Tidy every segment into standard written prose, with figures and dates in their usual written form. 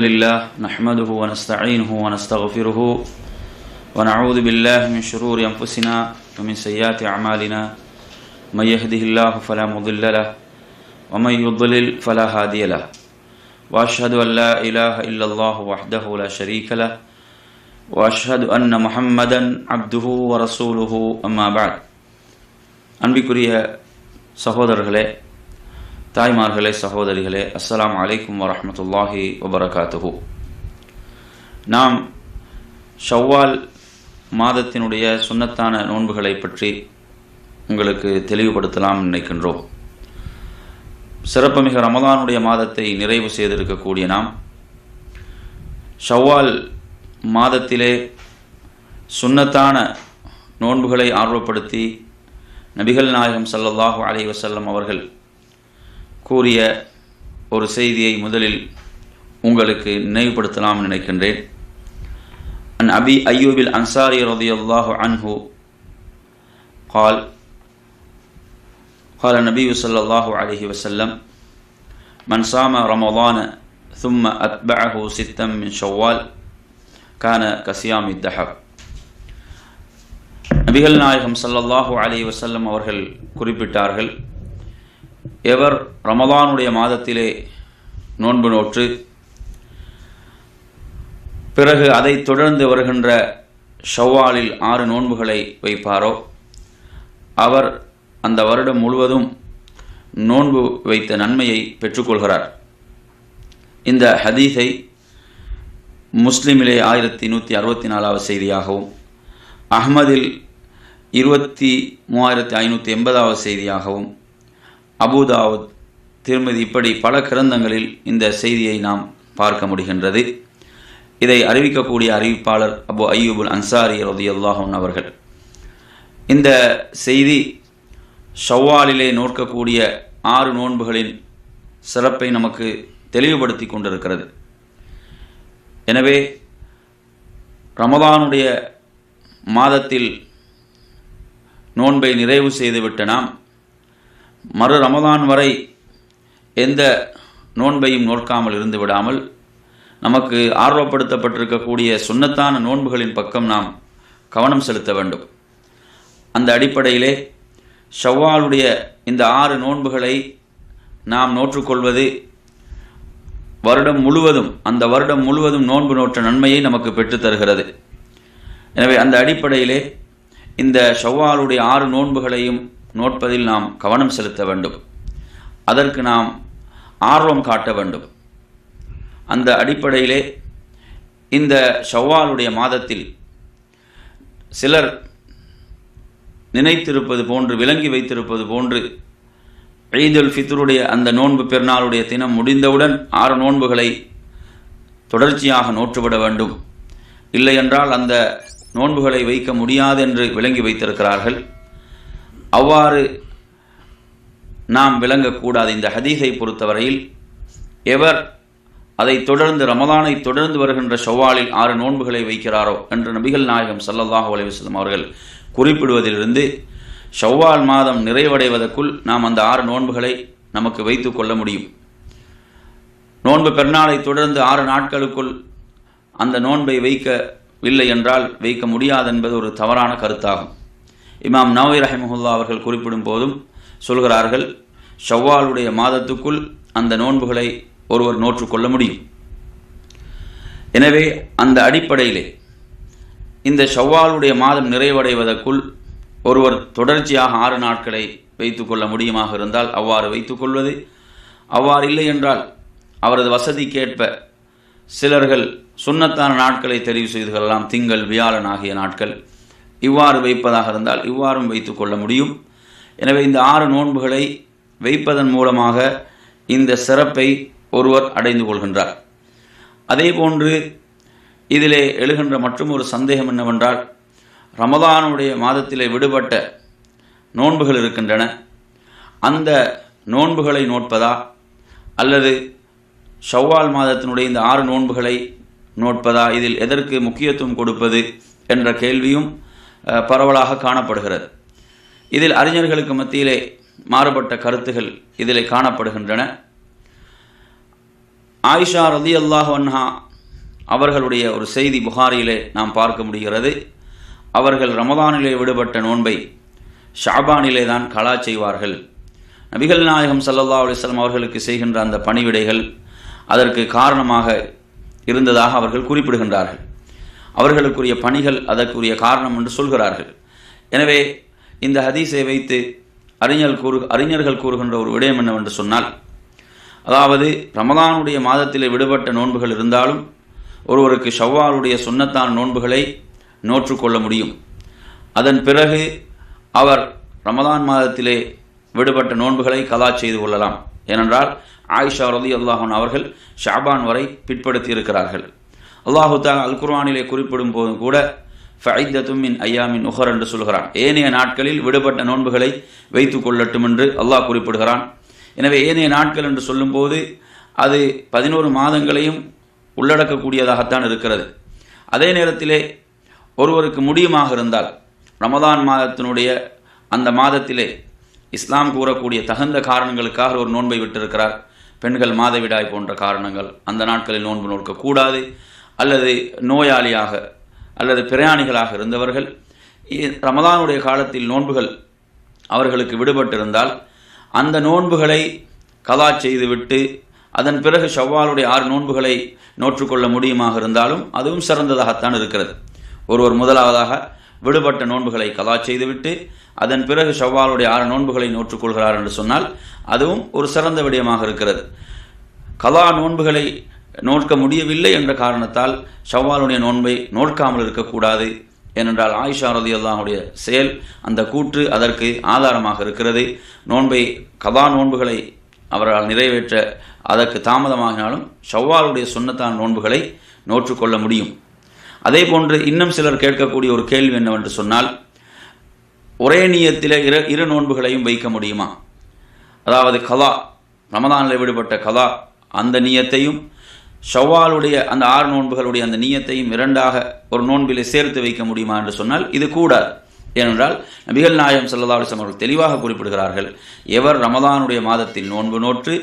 لله نحمده ونستعينه ونستغفره ونعوذ بالله من شرور أنفسنا ومن سيئات أعمالنا من يهده الله فلا مضل له ومن يضلل فلا هادي له وأشهد أن لا إله إلا الله وحده لا شريك له وأشهد أن محمدا عبده ورسوله أما بعد அன்பிற்குரிய சகோதரர்களே, தாய்மார்களே, சகோதரிகளே, அஸ்ஸலாமு அலைக்கும் வரஹ்மத்துல்லாஹி வபரகாத்துஹு. நாம் ஷவ்வால் மாதத்தினுடைய சுன்னத்தான நோன்புகளை பற்றி உங்களுக்கு தெளிவுபடுத்தலாம் நினைக்கின்றோம். சிறப்புமிக ரமதானுடைய மாதத்தை நிறைவு செய்திருக்கக்கூடிய நாம் ஷவ்வால் மாதத்திலே சுன்னத்தான நோன்புகளை ஆர்வப்படுத்தி நபிகள் நாயகம் ஸல்லல்லாஹு அலைஹி வஸல்லம் அவர்கள் கூறிய ஒரு செய்தியை முதலில் உங்களுக்கு நினைவுபடுத்தலாம் நினைக்கின்றேன். அன் அபி அய்யூபில் அன்சாரி ரலியல்லாஹு அன்ஹு قال قال النبي صلى الله عليه وسلم من صام رمضان ثم أتبعه ستا من شوال كان كصيام الدهر. நபிகள் நாயகம் ஸல்லல்லாஹு அலைஹி வஸல்லம் அவர்கள் குறிப்பிட்டார்கள், எவர் ரமதானுடைய மாதத்திலே நோன்பு நோற்று பிறகு அதை தொடர்ந்து வருகின்ற ஷவ்வாலில் 6 நோன்புகளை வைப்பாரோ அவர் அந்த வருடம் முழுவதும் நோன்பு வைத்த நன்மையை பெற்றுக்கொள்கிறார். இந்த ஹதீஸை முஸ்லிமிலே 1164வது செய்தியாகவும், அஹ்மதில் 23580வது செய்தியாகவும், அபூதாவுத், திருமதி, இப்படி பல கிரந்தங்களில் இந்த செய்தியை நாம் பார்க்க முடிகின்றது. இதை அறிவிக்கக்கூடிய அறிவிப்பாளர் அபு அய்யூபுல் அன்சாரி ரலியல்லாஹு அன்ஹு அவர்கள். இந்த செய்தி ஷவ்வாலிலே நோக்கக்கூடிய 6 நோன்புகளின் சிறப்பை நமக்கு தெளிவுபடுத்தி கொண்டிருக்கிறது. எனவே ரமதானுடைய மாதத்தில் நோன்பை நிறைவு செய்துவிட்ட நாம் மறு ரமதான் வரை எந்த நோன்பையும் நோக்காமல் இருந்து விடாமல் நமக்கு ஆர்வப்படுத்தப்பட்டிருக்கக்கூடிய சுன்னத்தான நோன்புகளின் பக்கம் நாம் கவனம் செலுத்த வேண்டும். அந்த அடிப்படையிலே ஷவ்வாலுடைய இந்த 6 நோன்புகளை நாம் நோற்றுக்கொள்வது வருடம் முழுவதும், அந்த வருடம் முழுவதும் நோன்பு நோற்ற நன்மையை நமக்கு பெற்றுத்தருகிறது. எனவே அந்த அடிப்படையிலே இந்த ஷவ்வாலுடைய 6 நோன்புகளையும் நோட்பதில் நாம் கவனம் செலுத்த வேண்டும். அதற்கு நாம் ஆர்வம் காட்ட வேண்டும். அந்த அடிப்படையிலே இந்த ஷவ்வாலுடைய மாதத்தில் சிலர் நினைத்திருப்பது போன்று, விளங்கி வைத்திருப்பது போன்று, ஈதுல் ஃபித்ருடைய அந்த நோன்பு பெருநாளுடைய தினம் முடிந்தவுடன் 6 நோன்புகளை தொடர்ச்சியாக நோற்றுவிட வேண்டும், இல்லை என்றால் அந்த நோன்புகளை வைக்க முடியாது என்று விளங்கி வைத்திருக்கிறார்கள். அவ்வாறு நாம் விளங்கக்கூடாது. இந்த ஹதீஸை பொறுத்தவரையில் எவர் அதை தொடர்ந்து ரமதானை தொடர்ந்து வருகின்ற ஷவ்வாலில் 6 நோன்புகளை வைக்கிறாரோ என்று நபிகள் நாயகம் ஸல்லல்லாஹு அலைஹி வஸல்லம் அவர்கள் குறிப்பிடுவதிலிருந்து ஷவ்வால் மாதம் நிறைவடைவதற்குள் நாம் அந்த 6 நோன்புகளை நமக்கு வைத்து கொள்ள முடியும். நோன்பு பெருநாளை தொடர்ந்து 6 நாட்களுக்குள் அந்த நோன்பை வைக்கவில்லை என்றால் வைக்க முடியாது என்பது ஒரு தவறான கருத்தாகும். இமாம் நவவி ரஹிமஹுல்லாஹ் அவர்கள் குறிப்பிடும் போதும் சொல்கிறார்கள், ஷவ்வாலுடைய மாதத்துக்குள் அந்த நோன்புகளை ஒருவர் நோற்றுக்கொள்ள முடியும். எனவே அந்த அடிப்படையிலே இந்த ஷவ்வாலுடைய மாதம் நிறைவடைவதற்குள் ஒருவர் தொடர்ச்சியாக 6 நாட்களை வைத்துக்கொள்ள முடியுமாக இருந்தால் அவ்வாறு வைத்துக்கொள்வது, அவ்வாறு இல்லை என்றால் அவரது வசதிக்கேற்ப சிலர்கள் சுன்னத்தான நாட்களை தெரிவு செய்து கொள்ளலாம். திங்கள், வியாழன் ஆகிய நாட்கள் இவ்வாறு வைப்பதாக இருந்தால் இவ்வாறும் வைத்துக்கொள்ள முடியும். எனவே இந்த 6 நோன்புகளை வைப்பதன் மூலமாக இந்த சிறப்பை ஒருவர் அடைந்து கொள்கின்றார். அதே போன்று இதிலே எழுகின்ற மற்றும் ஒரு சந்தேகம் என்னவென்றால், ரமதானுடைய மாதத்திலே விடுபட்ட நோன்புகள் இருக்கின்றன, அந்த நோன்புகளை நோட்பதா அல்லது ஷவ்வால் மாதத்தினுடைய இந்த 6 நோன்புகளை நோட்பதா, இதில் எதற்கு முக்கியத்துவம் கொடுப்பது என்ற கேள்வியும் பரவலாக காணப்படுகிறது. இதில் அறிஞர்களுக்கு மத்தியிலே மாறுபட்ட கருத்துகள் இதிலே காணப்படுகின்றன. ஆயிஷா ரலியல்லாஹு அன்ஹா அவர்களுடைய ஒரு செய்தி புகாரியிலே நாம் பார்க்க முடிகிறது. அவர்கள் ரமதானிலே விடுபட்ட நோன்பை ஷாபானிலே தான் கலா செய்வார்கள். நபிகள் நாயகம் ஸல்லல்லாஹு அலைஹி வஸல்லம் அவர்களுக்கு செய்கின்ற அந்த பணிவிடைகள் அதற்கு காரணமாக இருந்ததாக அவர்கள் குறிப்பிடுகின்றார்கள். அவர்களுக்குரிய பணிகள் அதற்குரிய காரணம் என்று சொல்கிறார்கள். எனவே இந்த ஹதீஸை வைத்து அறிஞர்கள் கூறுகின்ற ஒரு விடயம் என்னவென்று சொன்னால், அதாவது ரமதானுடைய மாதத்திலே விடுபட்ட நோன்புகள் இருந்தாலும் ஒருவருக்கு ஷவ்வாலுடைய சுன்னத்தான நோன்புகளை நோற்றுக்கொள்ள முடியும். அதன் பிறகு அவர் ரமதான் மாதத்திலே விடுபட்ட நோன்புகளை கலா செய்து கொள்ளலாம். ஏனென்றால் ஆயிஷா ரலியல்லாஹு அன்ஹா அவர்கள் ஷாபான் வரை பிற்படுத்தி இருக்கிறார்கள். அல்லாஹு தஆலா அல் குர்ஆனிலே குறிப்பிடும் போது கூட ஃபஇத்தத்தும் மின் ஐயாமின் உஹர் என்று சொல்கிறான். ஏனைய நாட்களில் விடுபட்ட நோன்புகளை வைத்துக் கொள்ளட்டும் என்று அல்லாஹ் குறிப்பிடுகிறான். எனவே ஏனைய நாட்கள் என்று சொல்லும்போது அது 11 மாதங்களையும் உள்ளடக்கக்கூடியதாகத்தான் இருக்கிறது. அதே நேரத்திலே ஒருவருக்கு முடியுமாக இருந்தால் ரமதான் மாதத்தினுடைய அந்த மாதத்திலே இஸ்லாம் கூறக்கூடிய தகுந்த காரணங்களுக்காக ஒரு நோன்பை விட்டிருக்கிறார். பெண்கள் மாதவிடாய் போன்ற காரணங்கள், அந்த நாட்களில் நோன்பு நோக்கக்கூடாது, அல்லது நோயாளியாக அல்லது பிரயாணிகளாக இருந்தவர்கள் ரமதானுடைய காலத்தில் நோன்புகள் அவர்களுக்கு விடுபட்டிருந்தால் அந்த நோன்புகளை கலா செய்துவிட்டு அதன் பிறகு ஷவ்வாலுடைய 6 நோன்புகளை நோற்றுக்கொள்ள முடியுமாக இருந்தாலும் அதுவும் சிறந்ததாகத்தான் இருக்கிறது. ஒருவர் முதலாவதாக விடுபட்ட நோன்புகளை கலா செய்துவிட்டு அதன் பிறகு ஷவ்வாலுடைய 6 நோன்புகளை நோற்றுக்கொள்கிறார் என்று சொன்னால் அதுவும் ஒரு சிறந்த விடயமாக இருக்கிறது. கலா நோன்புகளை நோட்க முடியவில்லை என்ற காரணத்தால் ஷவ்வாலுடைய நோன்பை நோட்காமல் இருக்கக்கூடாது. ஏனென்றால் ஆயிஷா ரலியல்லாஹுடைய செயல், அந்த கூற்று அதற்கு ஆதாரமாக இருக்கிறது. நோன்பை கலா நோன்புகளை அவரால் நிறைவேற்ற அதற்கு தாமதமாகினாலும் ஷவ்வாலுடைய சுன்னத்தான நோன்புகளை நோற்றுக்கொள்ள முடியும். அதே போன்று இன்னும் சிலர் கேட்கக்கூடிய ஒரு கேள்வி என்னவென்று சொன்னால், ஒரே நியத்திலே இரு நோன்புகளையும் வைக்க முடியுமா? அதாவது கலா, ரமதானில் விடுபட்ட கலா அந்த நியத்தையும் ஷவ்வாலுடைய அந்த 6 நோன்புகளுடைய அந்த நியத்தையும் இரண்டாக ஒரு நோன்பிலே சேர்த்து வைக்க முடியுமா என்று சொன்னால் இது கூடாது. ஏனென்றால் நபிகள் நாயகம் ஸல்லல்லாஹு அலைஹி வஸல்லம் அவர்கள் தெளிவாக குறிப்பிடுகிறார்கள், எவர் ரமதானுடைய மாதத்தில் நோன்பு நோற்று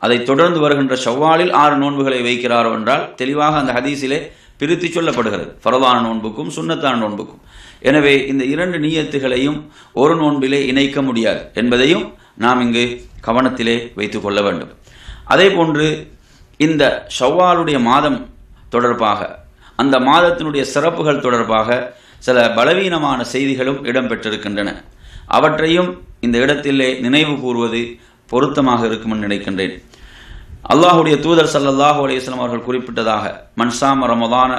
அதை தொடர்ந்து வருகின்ற ஷவ்வாலில் 6 நோன்புகளை வைக்கிறாரோ என்றால் தெளிவாக அந்த ஹதீஸிலே பிரித்து சொல்லப்படுகிறது, ஃபரதான நோன்புக்கும் சுன்னத்தான நோன்புக்கும். எனவே இந்த 2 நியத்துகளையும் ஒரு நோன்பிலே இணைக்க முடியாது என்பதையும் நாம் இங்கு கவனத்திலே வைத்துக் கொள்ள வேண்டும். அதே போன்று இந்த ஷவ்வாலுடைய மாதம் தொடர்பாக, அந்த மாதத்தினுடைய சிறப்புகள் தொடர்பாக சில பலவீனமான செய்திகளும் இடம்பெற்றிருக்கின்றன. அவற்றையும் இந்த இடத்திலே நினைவு கூறுவது பொருத்தமாக இருக்கும் என்று நினைக்கின்றேன். அல்லாஹுடைய தூதர் ஸல்லல்லாஹு அலைஹி வஸல்லம் அவர்கள் குறிப்பிட்டதாக, மன்சாம ரமதான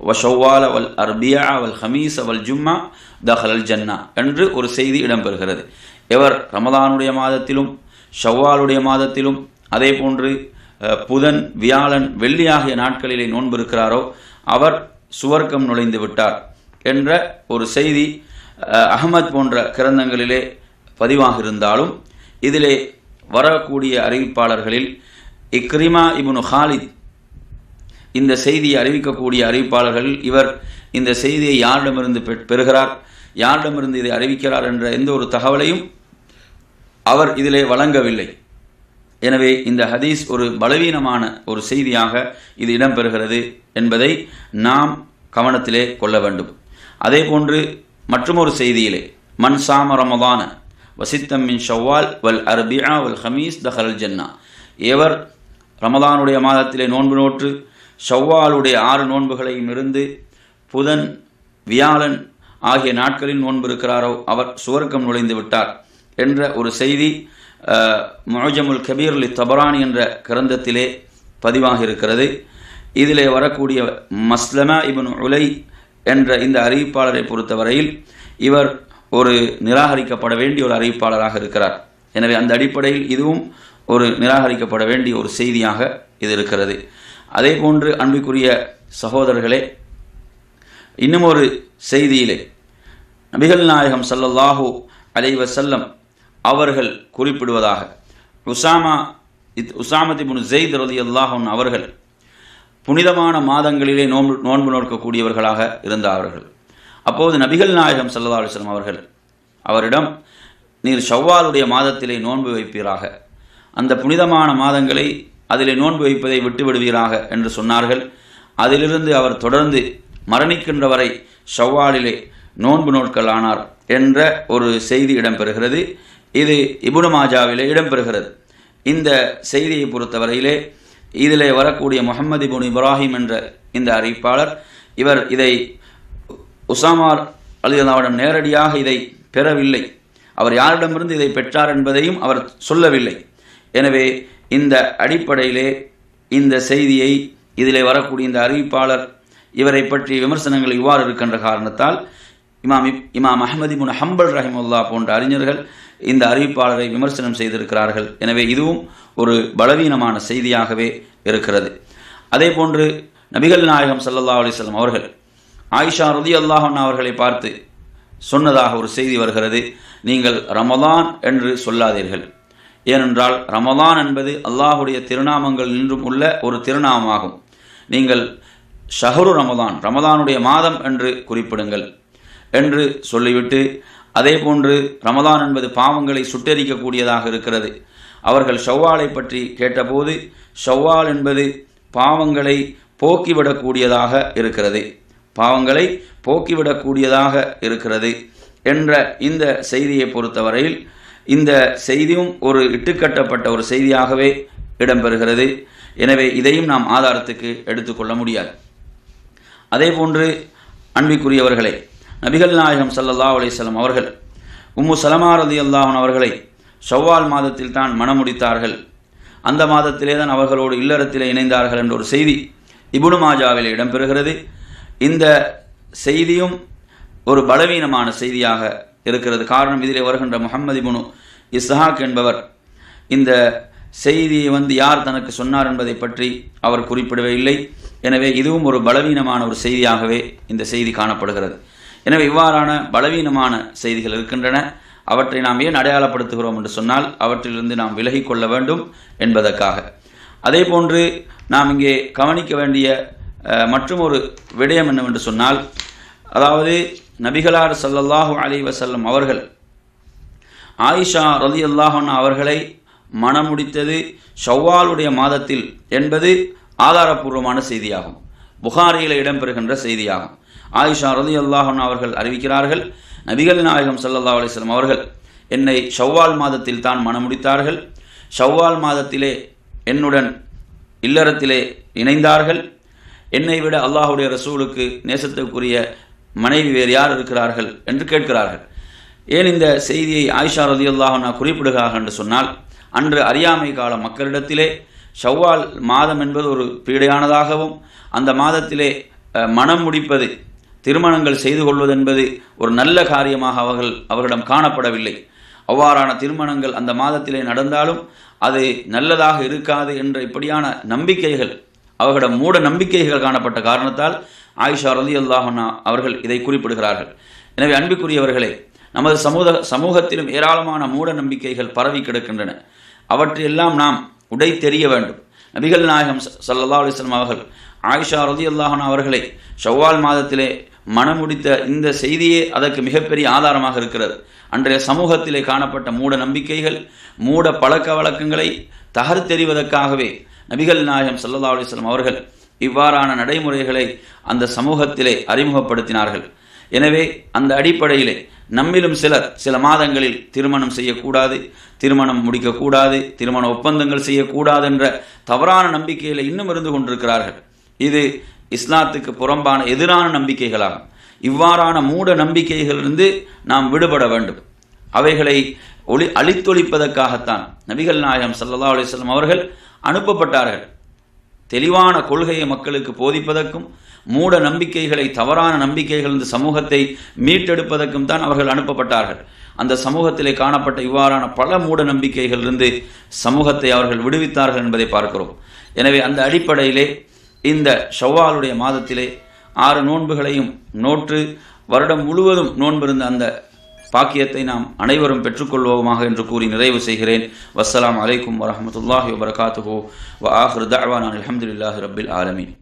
வ ஷவ்வால வல் அர்பியா வல் ஹமீஸ வல் ஜும்மா தஹலல் ஜன்னா என்று ஒரு செய்தி இடம்பெறுகிறது. எவர் ரமதானுடைய மாதத்திலும் ஷவ்வாலுடைய மாதத்திலும் அதே போன்று புதன், வியாழன், வெள்ளி ஆகிய நாட்களிலே நோன்பு இருக்கிறாரோ அவர் சுவர்க்கம் நுழைந்து விட்டார் என்ற ஒரு செய்தி அஹ்மத் போன்ற கிரந்தங்களிலே பதிவாக இருந்தாலும் இதிலே வரக்கூடிய அறிவிப்பாளர்களில் இக்ரிமா இப்னு ஹாலித் இந்த செய்தியை அறிவிக்கக்கூடிய அறிவிப்பாளர்களில் இவர் இந்த செய்தியை யாரிடமிருந்து பெறுகிறார், யாரிடமிருந்து இதை அறிவிக்கிறார் என்ற எந்த ஒரு தகவலையும் அவர் இதிலே வழங்கவில்லை. எனவே இந்த ஹதீஸ் ஒரு பலவீனமான ஒரு செய்தியாக இது இடம்பெறுகிறது என்பதை நாம் கவனத்திலே கொள்ள வேண்டும். அதே போன்று மற்றொரு செய்தியிலே, மன் சாம ரமதான வசித்தம் மின் ஷவ்வால் வல் அர்பியா வல் ஹமீஸ் தஹலல் ஜன்னா, எவர் ரமதானுடைய மாதத்திலே நோன்பு நோற்று ஷவ்வாலுடைய 6 நோன்புகளையும் இருந்து புதன், வியாழன் ஆகிய நாட்களில் நோன்பு இருக்கிறாரோ அவர் சுவர்க்கம் நுழைந்து விட்டார் என்ற ஒரு செய்தி முஅஜமுல் கபீர் லி தபரானி என்ற கிரந்தத்திலே பதிவாக இருக்கிறது. இதிலே வரக்கூடிய மஸ்லமா இப்னு உலை என்ற இந்த அறிவிப்பாளரை பொறுத்தவரையில் இவர் ஒரு நிராகரிக்கப்பட வேண்டிய ஒரு அறிவிப்பாளராக இருக்கிறார். எனவே அந்த அடிப்படையில் இதுவும் ஒரு நிராகரிக்கப்பட வேண்டிய ஒரு செய்தியாக இது இருக்கிறது. அதே போன்று அன்பிற்குரிய சகோதரர்களே, இன்னும் ஒரு செய்தியிலே நபிகள் நாயகம் ஸல்லல்லாஹு அலைஹி வஸல்லம் அவர்கள் குறிப்பிடுவதாக, உசாமத் இப்னு ஸைத் ரலியல்லாஹு அன்ஹு அவர்கள் புனிதமான மாதங்களிலே நோன்பு நோக்கக்கூடியவர்களாக இருந்தார்கள். அப்போது நபிகள் நாயகம் ஸல்லல்லாஹு அலைஹி வஸல்லம் அவர்கள் அவரிடம், நீர் ஷவ்வாலுடைய மாதத்திலே நோன்பு வைப்பீராக, அந்த புனிதமான மாதங்களை அதிலே நோன்பு வைப்பதை விட்டுவிடுவீராக என்று சொன்னார்கள். அதிலிருந்து அவர் தொடர்ந்து மரணிக்கின்ற வரை ஷவ்வாலிலே நோன்பு நோட்கள் ஆனார் என்ற ஒரு செய்தி இடம்பெறுகிறது. இது இப்னு மாஜாவிலே இடம்பெறுகிறது. இந்த செய்தியை பொறுத்தவரையிலே இதிலே வரக்கூடிய முஹம்மது இப்னு இப்ராஹிம் என்ற இந்த அறிவிப்பாளர் இவர் இதை உசாமா ரலியல்லாஹு நேரடியாக இதை பெறவில்லை. அவர் யாரிடமிருந்து இதை பெற்றார் என்பதையும் அவர் சொல்லவில்லை. எனவே இந்த அடிப்படையிலே இந்த செய்தியை இதிலே வரக்கூடிய இந்த அறிவிப்பாளர் இவரை பற்றி விமர்சனங்கள் இவ்வாறு இருக்கின்ற காரணத்தால் இமாம் அஹ்மது இப்னு ஹம்பல் ரஹிமஹுல்லாஹ் போன்ற அறிஞர்கள் இந்த அறிவிப்பாளரை விமர்சனம் செய்திருக்கிறார்கள். எனவே இதுவும் ஒரு பலவீனமான செய்தியாகவே இருக்கிறது. அதே போன்று நபிகள் நாயகம் ஸல்லல்லாஹு அலைஹி வஸல்லம் அவர்கள் ஆயிஷா ரலியல்லாஹு அன்ஹா அவர்களை பார்த்து சொன்னதாக ஒரு செய்தி வருகிறது. நீங்கள் ரமலான் என்று சொல்லாதீர்கள். ஏனென்றால் ரமலான் என்பது அல்லாஹுடைய திருநாமங்கள் நின்றும் உள்ள ஒரு திருநாமமாகும். நீங்கள் ஷஹரு ரமலான், ரமலானுடைய மாதம் என்று குறிப்பிடுங்கள் என்று சொல்லிவிட்டு, அதே போன்று ரமலான் என்பது பாவங்களை சுட்டெரிக்கக்கூடியதாக இருக்கிறது. அவர்கள் ஷவ்வாலை பற்றி கேட்டபோது ஷவ்வால் என்பது பாவங்களை போக்கிவிடக்கூடியதாக இருக்கிறது, பாவங்களை போக்கிவிடக்கூடியதாக இருக்கிறது என்ற இந்த செய்தியை பொறுத்தவரையில் இந்த செய்தியும் ஒரு இட்டுக்கட்டப்பட்ட ஒரு செய்தியாகவே இடம்பெறுகிறது. எனவே இதையும் நாம் ஆதாரத்துக்கு எடுத்துக்கொள்ள முடியாது. அதே போன்று அன்பிற்குரியவர்களே, நபிகள் நாயகம் ஸல்லல்லாஹு அலைஹி வஸல்லம் அவர்கள் உம்மு சலமா ரலியல்லாஹு அன்ஹா அவர்களை ஷவ்வால் மாதத்தில் தான் மணமுடித்தார்கள், அந்த மாதத்திலே தான் அவர்களோடு இல்லறத்திலே இணைந்தார்கள் என்ற ஒரு செய்தி இப்னு மாஜாவிலே இடம்பெறுகிறது. இந்த செய்தியும் ஒரு பலவீனமான செய்தியாக இருக்கிறது. காரணம், இதிலே வருகின்ற முஹம்மது இப்னு இஸ்ஹாக் என்பவர் இந்த செய்தியை யார் தனக்கு சொன்னார் என்பதை பற்றி அவர் குறிப்பிடவே இல்லை. எனவே இதுவும் ஒரு பலவீனமான ஒரு செய்தியாகவே இந்த செய்தி காணப்படுகிறது. எனவே இவ்வாறான பலவீனமான செய்திகள் இருக்கின்றன. அவற்றை நாம் ஏன் அடையாளப்படுத்துகிறோம் என்று சொன்னால் அவற்றிலிருந்து நாம் விலகிக் கொள்ள வேண்டும் என்பதற்காக. அதே போன்று நாம் இங்கே கவனிக்க வேண்டிய மற்றும் ஒரு விடயம் என்னவென்று சொன்னால், அதாவது நபிகளார் ஸல்லல்லாஹு அலைஹி வஸல்லம் அவர்கள் ஆயிஷா ரலியல்லாஹு அன்ஹா அவர்களை மணமுடித்தது ஷவ்வாலுடைய மாதத்தில் என்பது ஆதாரபூர்வமான செய்தியாகும், புகாரியில் இடம்பெறுகின்ற செய்தியாகும். ஆயிஷா ரலியல்லாஹு அன்ஹா அவர்கள் அறிவிக்கிறார்கள், நபிகள் நாயகம் ஸல்லல்லாஹு அலைஹி வஸல்லம் அவர்கள் என்னை ஷவ்வால் மாதத்தில் தான் மணமுடித்தார்கள், ஷவ்வால் மாதத்திலே என்னுடன் இல்லறத்திலே இணைந்தார்கள், என்னை விட அல்லாஹுடைய ரசூலுக்கு நேசத்துக்குரிய மனைவி வேறு யார் இருக்கிறார்கள் என்று கேட்கிறார்கள். ஏன் இந்த செய்தியை ஆயிஷா ரலியல்லாஹு அன்ஹா குறிப்பிடுகிறார்கள் என்று சொன்னால், அன்று அறியாமை கால மக்களிடத்திலே ஷவ்வால் மாதம் என்பது ஒரு பீடையானதாகவும், அந்த மாதத்திலே மனம் முடிப்பது, திருமணங்கள் செய்து கொள்வது என்பது ஒரு நல்ல காரியமாக அவர்களிடம் காணப்படவில்லை. அவ்வாறான திருமணங்கள் அந்த மாதத்திலே நடந்தாலும் அது நல்லதாக இருக்காது என்ற இப்படியான நம்பிக்கைகள், அவர்களிடம் மூட நம்பிக்கைகள் காணப்பட்ட காரணத்தால் ஆயிஷா ரலியல்லாஹு அன்ஹா அவர்கள் இதை குறிப்பிடுகிறார்கள். எனவே அன்பிற்குரியவர்களே, நமது சமூகத்திலும் ஏராளமான மூட நம்பிக்கைகள் பரவி கிடக்கின்றன. அவற்றையெல்லாம் நாம் உடை தெரிய வேண்டும். நபிகள் நாயகம் ஸல்லல்லாஹு அலைஹி வஸல்லம் அவர்கள் ஆயிஷா ரலியல்லாஹு அன்ஹா அவர்களை ஷவ்வால் மாதத்திலே மணமுடித்த இந்த செய்தியே அதற்கு மிகப்பெரிய ஆதாரமாக இருக்கிறது. அன்றைய சமூகத்திலே காணப்பட்ட மூட நம்பிக்கைகள், மூட பழக்க வழக்கங்களை தகர்த்தெறிவதற்காகவே நபிகள் நாயகம் ஸல்லல்லாஹு அலைஹி வஸல்லம் அவர்கள் இவ்வாறான நடைமுறைகளை அந்த சமூகத்திலே அறிமுகப்படுத்தினார்கள். எனவே அந்த அடிப்படையிலே நம்மிலும் சில மாதங்களில் திருமணம் செய்யக்கூடாது, திருமணம் முடிக்கக்கூடாது, திருமண ஒப்பந்தங்கள் செய்யக்கூடாது என்ற தவறான நம்பிக்கையில் இன்னும் இருந்து கொண்டிருக்கிறார்கள். இது இஸ்லாத்துக்கு புறம்பான எதிரான நம்பிக்கைகளாகும். இவ்வாறான மூட நம்பிக்கைகளிலிருந்து நாம் விடுபட வேண்டும். அவைகளை அழித்தொழிப்பதற்காகத்தான் நபிகள் நாயகம் ஸல்லல்லாஹு அலைஹி வஸல்லம் அவர்கள் அனுப்பப்பட்டார்கள். தெளிவான கொள்கையை மக்களுக்கு போதிப்பதற்கும், மூட நம்பிக்கைகளை, தவறான நம்பிக்கைகள் இந்த சமூகத்தை மீட்டெடுப்பதற்கும் தான் அவர்கள் அனுப்பப்பட்டார்கள். அந்த சமூகத்திலே காணப்பட்ட இவ்வாறான பல மூட நம்பிக்கைகளிலிருந்து சமூகத்தை அவர்கள் விடுவித்தார்கள் என்பதை பார்க்கிறோம். எனவே அந்த அடிப்படையிலே இந்த ஷவ்வாலுடைய மாதத்திலே 6 நோன்புகளையும் நோற்று வருடம் முழுவதும் நோன்பிருந்த அந்த பாக்கியத்தை நாம் அனைவரும் பெற்றுக்கொள்வோமாக என்று கூறி நிறைவு செய்கிறேன். வஸ்ஸலாமு அலைக்கும் வரஹ்மத்துல்லாஹி வபரகாத்துஹு வ ஆகிரு தஅவானா அல்ஹம்துலில்லாஹி ரப்பில் ஆலமீன்.